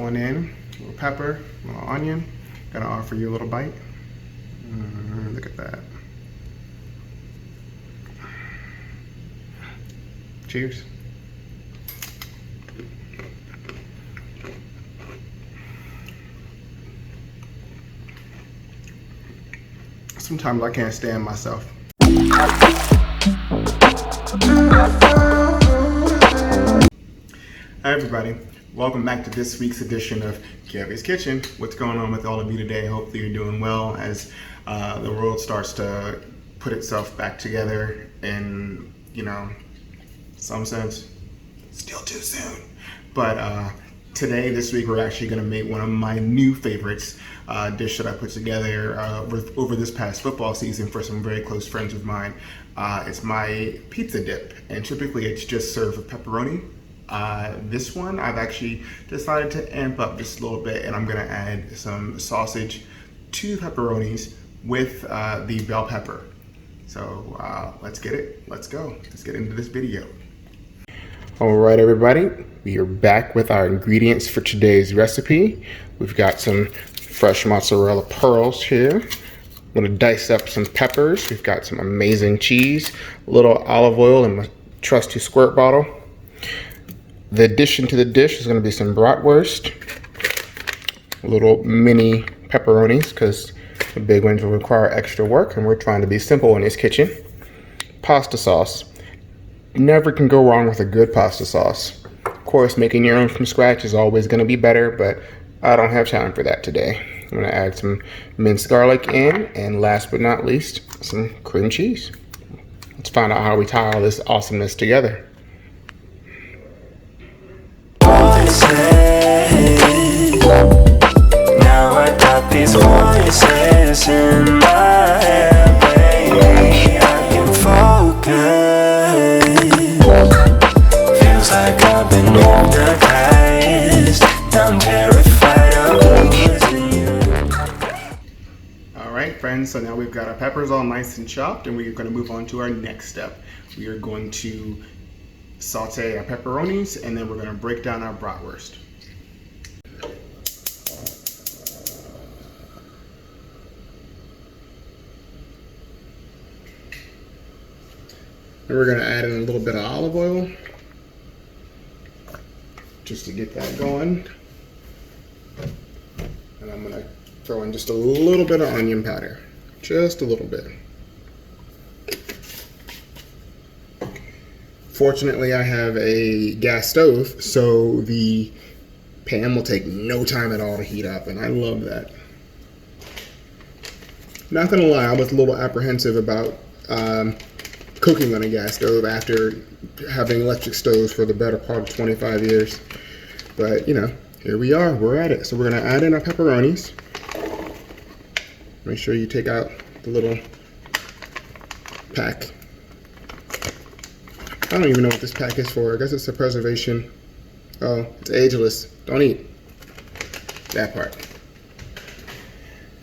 going in. A little pepper, a little onion. Gonna offer you a little bite. Look at that. Cheers. Sometimes I can't stand myself. Hi everybody, welcome back to this week's edition of Kevin's Kitchen. What's going on with all of you today? Hopefully you're doing well as the world starts to put itself back together in, some sense. Still too soon. But this week, we're actually gonna make one of my new favorites, dish that I put together over this past football season for some very close friends of mine. It's my pizza dip, and typically it's just served with pepperoni. This one, I've actually decided to amp up just a little bit, and I'm gonna add some sausage to pepperonis with the bell pepper. So let's get it, let's go. Let's get into this video. All right, everybody, we are back with our ingredients for today's recipe. We've got some fresh mozzarella pearls here. I'm gonna dice up some peppers. We've got some amazing cheese, a little olive oil in my trusty squirt bottle. The addition to the dish is going to be some bratwurst, little mini pepperonis, because the big ones will require extra work, and we're trying to be simple in this kitchen. Pasta sauce. Never can go wrong with a good pasta sauce. Of course, making your own from scratch is always going to be better, but I don't have time for that today. I'm going to add some minced garlic in, and last but not least, some cream cheese. Let's find out how we tie all this awesomeness together. Now I got these voices in my head, baby. I can focus. Feels like I've been hypnotized. I'm terrified of losing you. All right, friends, so now we've got our peppers all nice and chopped, and we're going to move on to our next step. We are going to saute our pepperonis, and then we're going to break down our bratwurst. And we're going to add in a little bit of olive oil just to get that going. And I'm going to throw in just a little bit of onion powder, just a little bit. Fortunately, I have a gas stove, so the pan will take no time at all to heat up, and I love that. Not gonna lie, I was a little apprehensive about cooking on a gas stove after having electric stoves for the better part of 25 years. But, here we are, we're at it. So we're gonna add in our pepperonis. Make sure you take out the little pack. I don't even know what this pack is for. I guess it's a preservation. Oh, it's ageless. Don't eat. That part.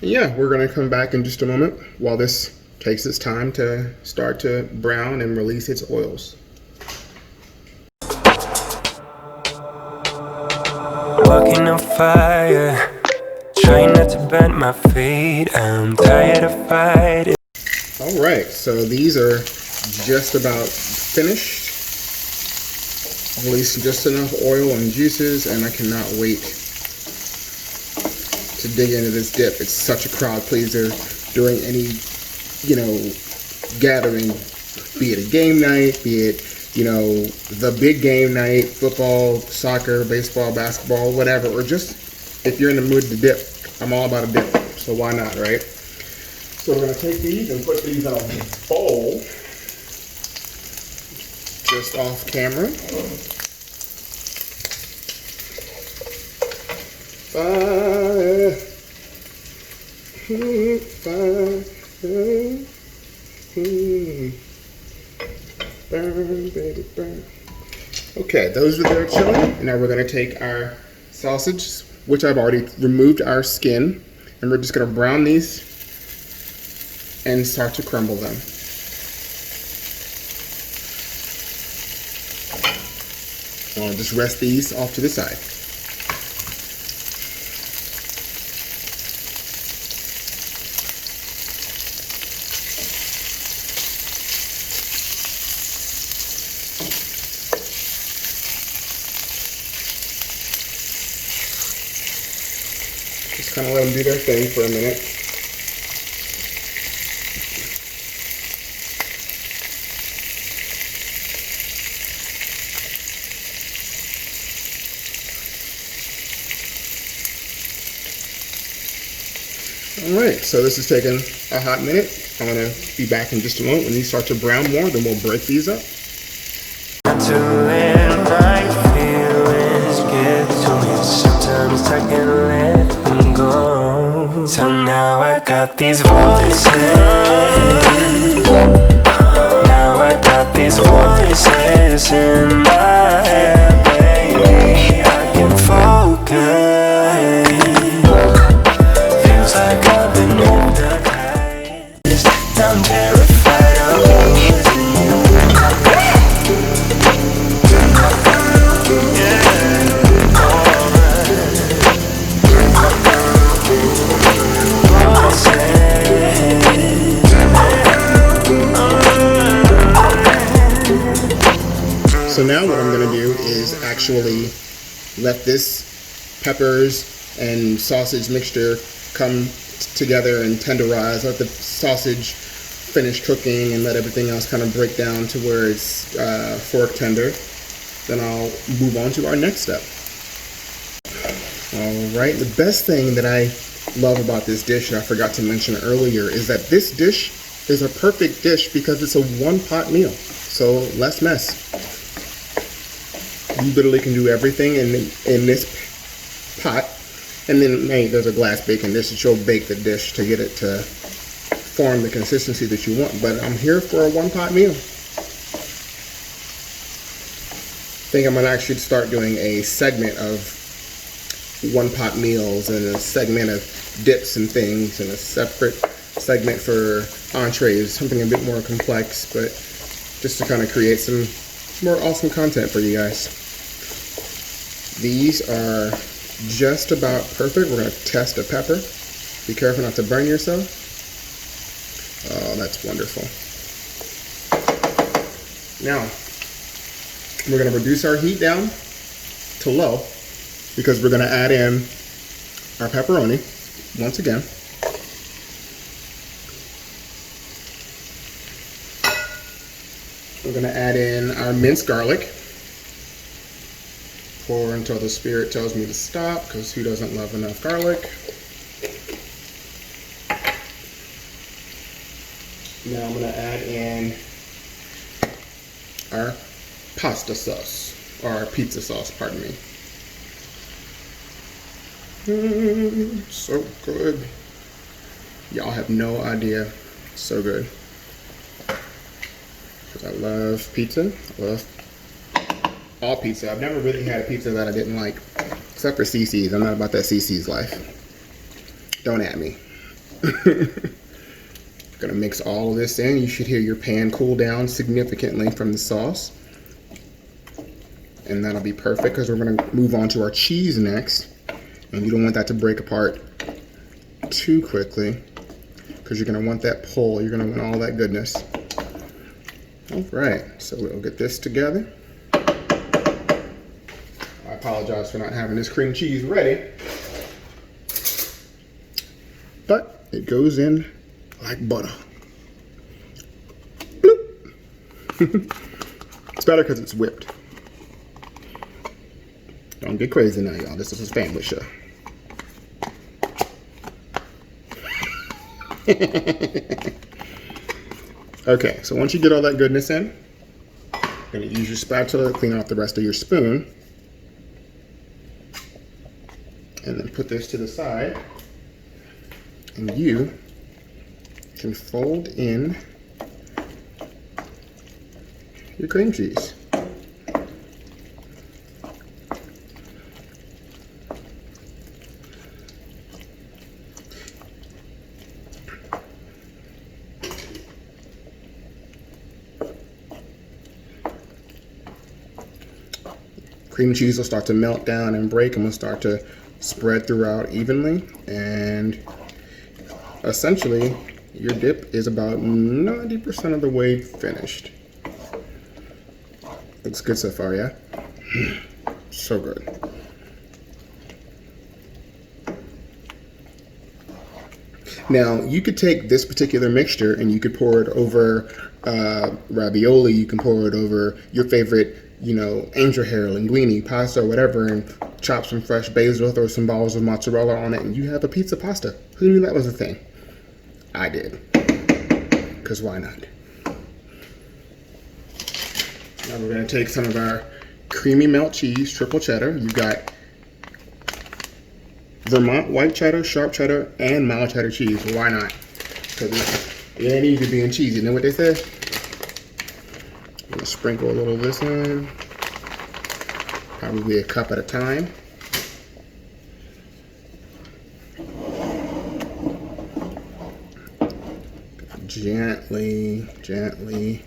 And yeah, we're gonna come back in just a moment while this takes its time to start to brown and release its oils. Walking on fire, trying not to bend my feet. I'm tired of fighting. All right, so these are just about finished. Released just enough oil and juices, and I cannot wait to dig into this dip. It's such a crowd pleaser during any, gathering, be it a game night, be it, the big game night, football, soccer, baseball, basketball, whatever, or just if you're in the mood to dip. I'm all about a dip, so why not, right? So we're gonna take these and put these in a bowl, just off camera. Fire. Burn, baby, burn. Okay, those are there chilling. And now we're gonna take our sausage, which I've already removed our skin, and we're just gonna brown these and start to crumble them. I'll just rest these off to the side. Just kind of let them do their thing for a minute. Alright, so this is taking a hot minute. I'm going to be back in just a moment. When these start to brown more, then we'll break these up. Sometimes I can let them go. So now I got these voices. Now I got these voices in my head, baby. I can focus. Feels like I've been hypnotized. I'm terrified of losing you. So now what I'm going to do is actually let this peppers and sausage mixture come together and tenderize. Let the sausage finish cooking and let everything else kind of break down to where it's fork tender. Then I'll move on to our next step. All right, the best thing that I love about this dish, and I forgot to mention earlier, is that this dish is a perfect dish because it's a one-pot meal. So less mess. You literally can do everything in this pot, and then hey, there's a glass baking dish that you'll bake the dish to get it to form the consistency that you want. But I'm here for a one-pot meal. I think I'm gonna actually start doing a segment of one-pot meals and a segment of dips and things, and a separate segment for entrees, something a bit more complex, but just to kind of create some more awesome content for you guys. These are just about perfect. We're going to test a pepper. Be careful not to burn yourself. Oh, that's wonderful. Now, we're going to reduce our heat down to low because we're going to add in our pepperoni once again. We're going to add in our minced garlic. Pour until the spirit tells me to stop, because who doesn't love enough garlic? Now I'm going to add in our pasta sauce, or our pizza sauce, pardon me. So good. Y'all have no idea. So good. Because I love pizza. I love all pizza. I've never really had a pizza that I didn't like, except for CC's. I'm not about that CC's life. Don't at me. Gonna mix all of this in. You should hear your pan cool down significantly from the sauce. And that'll be perfect because we're gonna move on to our cheese next. And you don't want that to break apart too quickly because you're gonna want that pull. You're gonna want all that goodness. All right, so we'll get this together. I apologize for not having this cream cheese ready, but it goes in like butter. Bloop. It's better because it's whipped. Don't get crazy now, y'all. This is a family show. Okay, so once you get all that goodness in, you're going to use your spatula to clean off the rest of your spoon. And then put this to the side. And you can fold in your cream cheese. Cream cheese will start to melt down and break and will start to spread throughout evenly. And essentially, your dip is about 90% of the way finished. Looks good so far, yeah? So good. Now, you could take this particular mixture and you could pour it over ravioli. You can pour it over your favorite, angel hair, linguine, pasta, or whatever, and chop some fresh basil, throw some balls of mozzarella on it, and you have a pizza pasta. Who knew that was a thing? I did. Because why not? Now we're going to take some of our creamy melt cheese, triple cheddar. You've got Vermont white cheddar, sharp cheddar, and mild cheddar cheese. Why not? Because it ain't easy being cheesy. You know what they say? I'm going to sprinkle a little of this in. Probably a cup at a time. Gently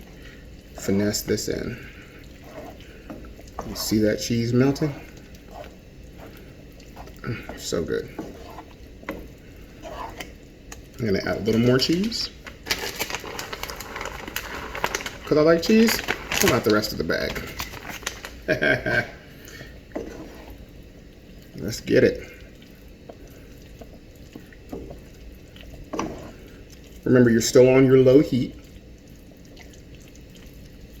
finesse this in. You see that cheese melting? So good. I'm gonna add a little more cheese. Because I like cheese, pull out the rest of the bag. Let's get it. Remember, you're still on your low heat.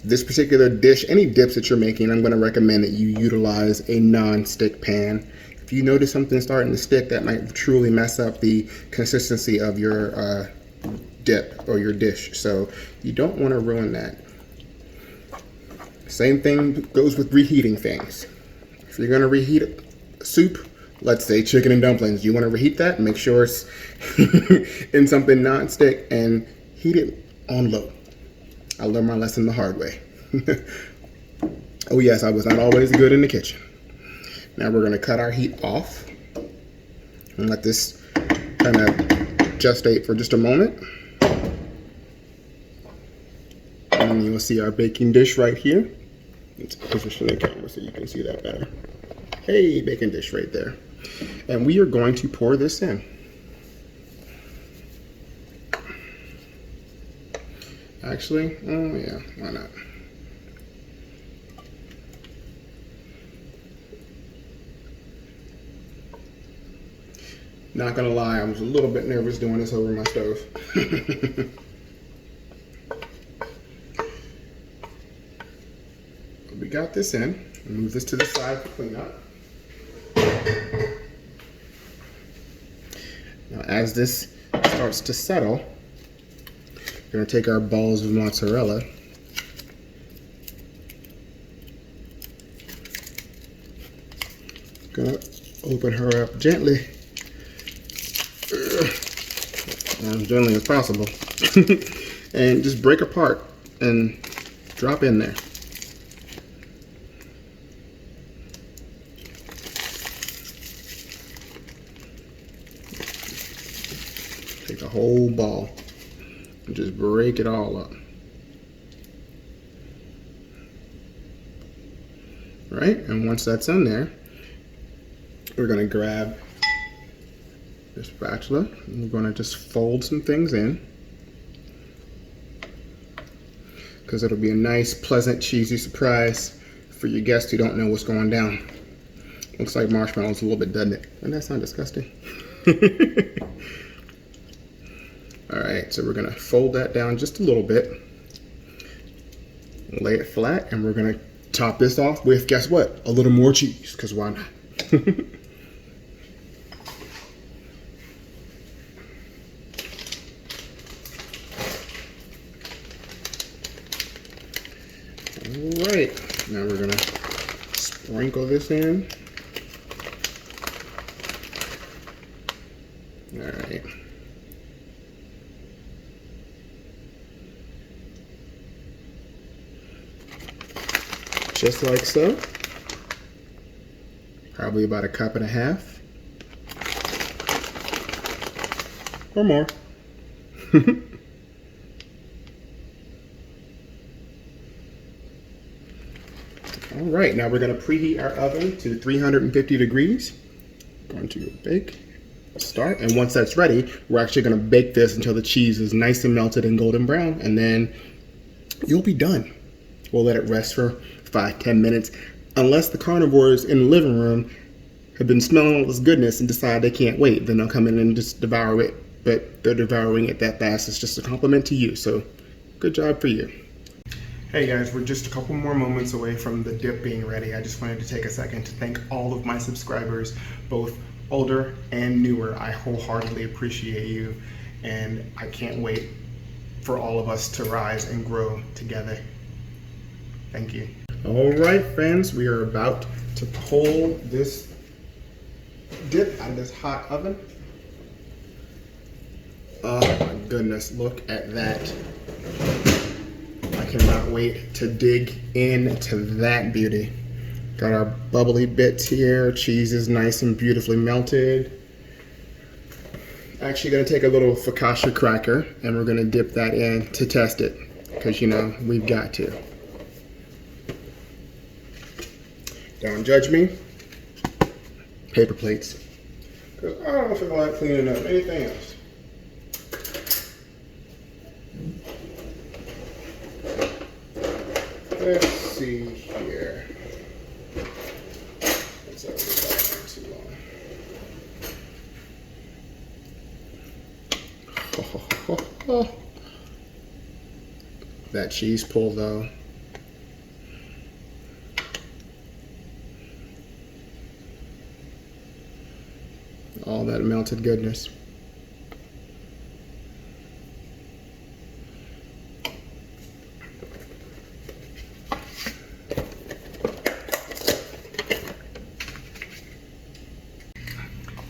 This particular dish, any dips that you're making, I'm going to recommend that you utilize a non-stick pan. If you notice something starting to stick, that might truly mess up the consistency of your dip or your dish. So you don't want to ruin that. Same thing goes with reheating things. If you're going to reheat soup, let's say chicken and dumplings, you want to reheat that, make sure it's in something non-stick and heat it on low. I learned my lesson the hard way. Oh yes, I was not always good in the kitchen. Now we're going to cut our heat off and let this kind of gestate for just a moment. And you'll see our baking dish right here. Let's position the camera so you can see that better. Hey, baking dish right there. And we are going to pour this in. Actually, oh yeah, why not? Not gonna lie, I was a little bit nervous doing this over my stove. We got this in. Move this to the side for cleanup. Now, as this starts to settle, we're going to take our balls of mozzarella. Gonna open her up gently, as gently as possible, and just break apart and drop in there. Take the whole ball and just break it all up. Right? And once that's in there, we're going to grab this spatula and we're going to just fold some things in, because it'll be a nice, pleasant, cheesy surprise for your guests who don't know what's going down. Looks like marshmallows a little bit, doesn't it? And that's not disgusting. Alright, so we're going to fold that down just a little bit, lay it flat, and we're going to top this off with, guess what? A little more cheese, because why not? Alright, now we're going to sprinkle this in. Alright. Just like so. Probably about a cup and a half. Or more. Alright, now we're going to preheat our oven to 350 degrees. Going to bake. Start. And once that's ready, we're actually going to bake this until the cheese is nice and melted and golden brown. And then you'll be done. We'll let it rest for 5-10 minutes, unless the carnivores in the living room have been smelling all this goodness and decide they can't wait. Then they'll come in and just devour it but they're devouring it that fast. It's just a compliment to you, so good job for you. Hey guys, we're just a couple more moments away from the dip being ready. I just wanted to take a second to thank all of my subscribers, both older and newer. I wholeheartedly appreciate you, and I can't wait for all of us to rise and grow together. Thank you. All right, friends, we are about to pull this dip out of this hot oven. Oh my goodness, look at that. I cannot wait to dig into that beauty. Got our bubbly bits here. Cheese is nice and beautifully melted. Actually gonna take a little focaccia cracker and we're gonna dip that in to test it, because you know, we've got to. Don't judge me. Paper plates. Because I don't feel like cleaning up anything else. Let's see here. Let's not leave too long. That cheese pull though. All that melted goodness.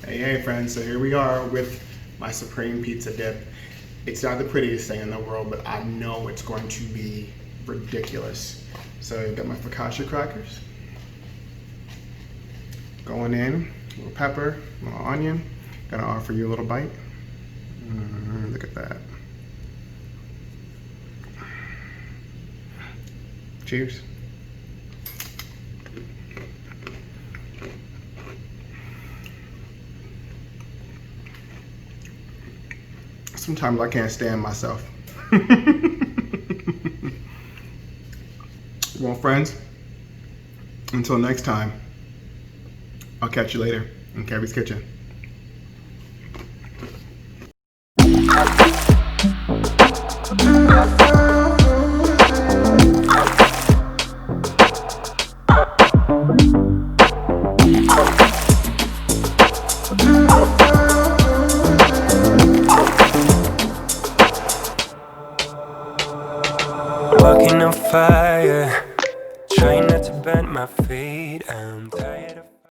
Hey friends, so here we are with my supreme pizza dip. It's not the prettiest thing in the world, but I know it's going to be ridiculous. So I've got my focaccia crackers. Going in, a little pepper, a little onion. Gonna offer you a little bite. Look at that. Cheers. Sometimes I can't stand myself. Well, friends, until next time, I'll catch you later in Kevin's Kitchen. Walking on fire, trying not to bend my feet. I'm tired of